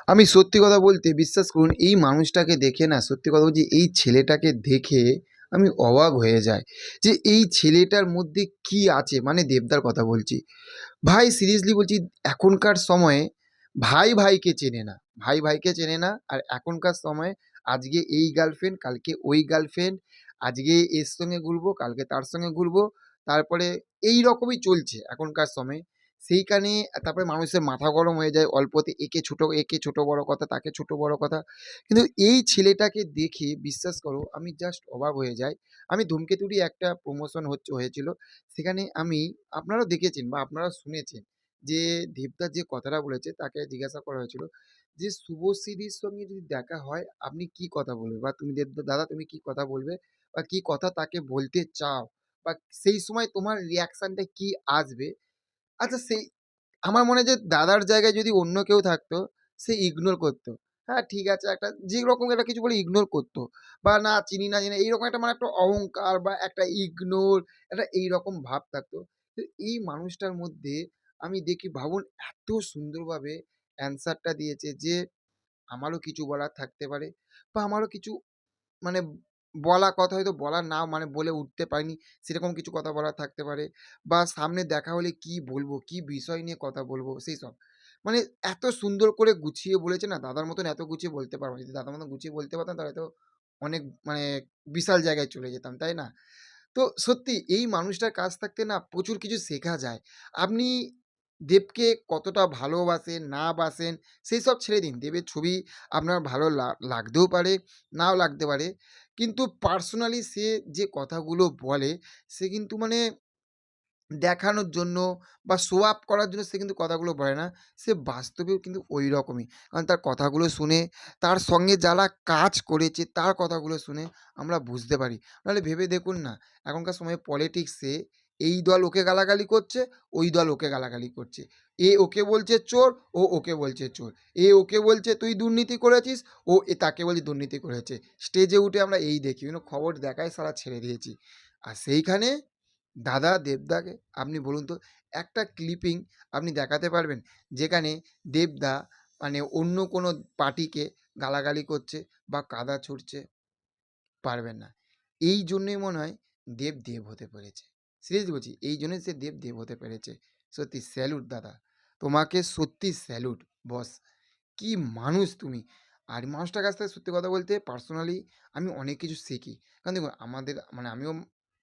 আমি সত্যি কথা বলতে বিশ্বাস করুন এই মানুষটাকে দেখে না, সত্যি কথা বলছি, এই ছেলেটাকে দেখে আমি অবাক হয়ে যাই যে এই ছেলেটার মধ্যে কি আছে। মানে দেবদার কথা বলছি ভাই, সিরিয়াসলি বলছি, এখনকার সময়ে ভাই ভাইকে চেনে না, ভাই ভাইকে চেনে না। আর এখনকার সময়ে আজকে এই গার্লফ্রেন্ড, কালকে ওই গার্লফ্রেন্ড, আজকে এর সঙ্গে ঘুরবো, কালকে তার সঙ্গে ঘুরবো, তারপরে এই রকমই চলছে এখনকার সময়ে। সেইখানে তারপরে মানুষের মাথা গরম হয়ে যায় অল্পতে, একে ছোট বড় কথা, তাকে ছোট বড় কথা। কিন্তু এই ছেলেটাকে দেখে বিশ্বাস করো আমি জাস্ট অবাক হয়ে যাই। আমি ধূমকেতুরই একটা প্রমোশন হয়েছিল, সেখানে আমি, আপনারাও দেখেছেন বা আপনারা শুনেছেন যে দেবদা যে কথাটা বলেছে, তাকে জিজ্ঞাসা করা হয়েছিল যে শুভশ্রীর সঙ্গে যদি দেখা হয় আপনি কি কথা বলবে, বা তুমি দেবদা দাদা তুমি কি কথা বলবে, বা কি কথা তাকে বলতে চাও, বা সেই সময় তোমার রিয়াকশনটা কি আসবে। আচ্ছা, সেই আমার মনে হয় যে দাদার জায়গায় যদি অন্য কেউ থাকতো, সে ইগনোর করতো। হ্যাঁ, ঠিক আছে, একটা যেরকম একটা কিছু বলে ইগনোর করতো, বা না চিনি না জানি এইরকম একটা, মানে একটা অহংকার বা একটা ইগনোর, একটা এইরকম ভাব থাকতো। তো এই মানুষটার মধ্যে আমি দেখি, ভাবুন, এত সুন্দরভাবে অ্যান্সারটা দিয়েছে যে আমারও কিছু বলার থাকতে পারে, বা আমারও কিছু, মানে বলা কথা হয়তো বলা না, মানে বলে উঠতে পারিনি, সেরকম কিছু কথা বলার থাকতে পারে, বা সামনে দেখা হলে কি বলবো, কি বিষয় নিয়ে কথা বলবো, সেই সব। মানে এত সুন্দর করে গুছিয়ে বলেছে না, দাদার মতন এত গুছিয়ে বলতে পারবো না। যদি দাদার মতন গুছিয়ে বলতে পারতাম তাহলে তো অনেক, মানে বিশাল জায়গায় চলে যেতাম, তাই না? তো সত্যি এই মানুষটার কাছ থাকতে না প্রচুর কিছু শেখা যায়। আপনি দেবকে কতটা ভালোবাসেন, না বাসেন, সেই সব ছেড়ে দিন। দেবের ছবি আপনার ভালো লাগতেও পারে, নাও লাগতে পারে। কিন্তু পার্সোনালি সে যে কথাগুলো বলে, সে কিন্তু মানে দেখানোর জন্য বা শো অফ করার জন্য সে কিন্তু কথাগুলো বলে না। সে বাস্তবেও কিন্তু ওই রকমই। কারণ তার কথাগুলো শুনে, তার সঙ্গে যারা কাজ করেছে তার কথাগুলো শুনে আমরা বুঝতে পারি। নাহলে ভেবে দেখুন না, এখনকার সময়ে পলিটিক্সে এই দল ওকে গালাগালি করছে, ওই দল ওকে গালাগালি করছে। এ ওকে বলছে চোর, ও ওকে বলছে চোর। এ ওকে বলছে তুই দুর্নীতি করেছিস, ও তাকে বলছে দুর্নীতি করেছে। স্টেজে উঠে আমরা এই দেখি, খবর দেখাই সারা ছেড়ে দিয়েছি। আর সেইখানে দাদা দেবদাকে আপনি বলুন তো, একটা ক্লিপিং আপনি দেখাতে পারবেন যেখানে দেবদা মানে অন্য কোনো পার্টিকে গালাগালি করছে বা কাদা ছুঁড়ছে? পারবেন না। এই জন্যই মনে হয় দেব দেব হতে পেরেছে। সিরিয়াসলি বলছি, এই জন্যই সে দেব দেব হতে পেরেছে। সত্যি স্যালুট দাদা, তোমাকে সত্যি স্যালুট বস। কি মানুষ তুমি! আর মানুষটার কাছ থেকে সত্যি কথা বলতে পার্সোনালি আমি অনেক কিছু শিখি। কারণ দেখুন, আমাদের মানে আমিও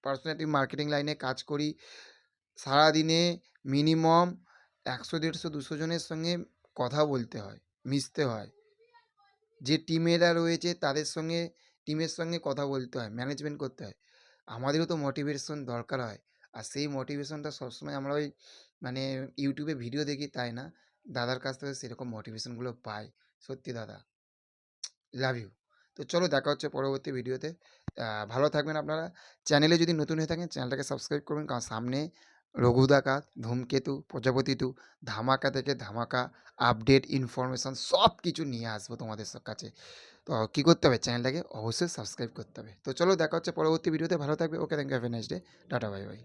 পার্সোনালি মার্কেটিং লাইনে কাজ করি। সারাদিনে মিনিমাম ১০০, ১৫০, ২০০ জনের সঙ্গে কথা বলতে হয়, মিশতে হয়। যে টিমেরা রয়েছে তাদের সঙ্গে, টিমের সঙ্গে কথা বলতে হয়, ম্যানেজমেন্ট করতে হয়। আমাদেরও তো মোটিভেশন দরকার হয়। আর সেই মোটিভেশনটা সবসময় আমরা ওই, মানে ইউটিউবে ভিডিও দেখি তাই না, দাদার কাছ থেকে সেরকম মোটিভেশনগুলো পাই। সত্যি দাদা, লাভ ইউ। তো চলো দেখা হচ্ছে পরবর্তী ভিডিওতে। ভালো থাকবেন আপনারা। চ্যানেলে যদি নতুন হয়ে থাকেন চ্যানেলটাকে সাবস্ক্রাইব করবেন, কারণ সামনে রঘুদাকা, ধূমকেতু, প্রজাপতি 2, ধামাকা থেকে ধামাকা, আপডেট, ইনফরমেশন সব কিছু নিয়ে আসবো তোমাদের কাছে। তো কী করতে হবে, চ্যানেলটাকে অবশ্যই সাবস্ক্রাইব করতে হবে। তো চলো দেখা হচ্ছে পরবর্তী ভিডিওতে। ভালো থাকবে। Okay, thank you, have a nice day. Tata, bye by.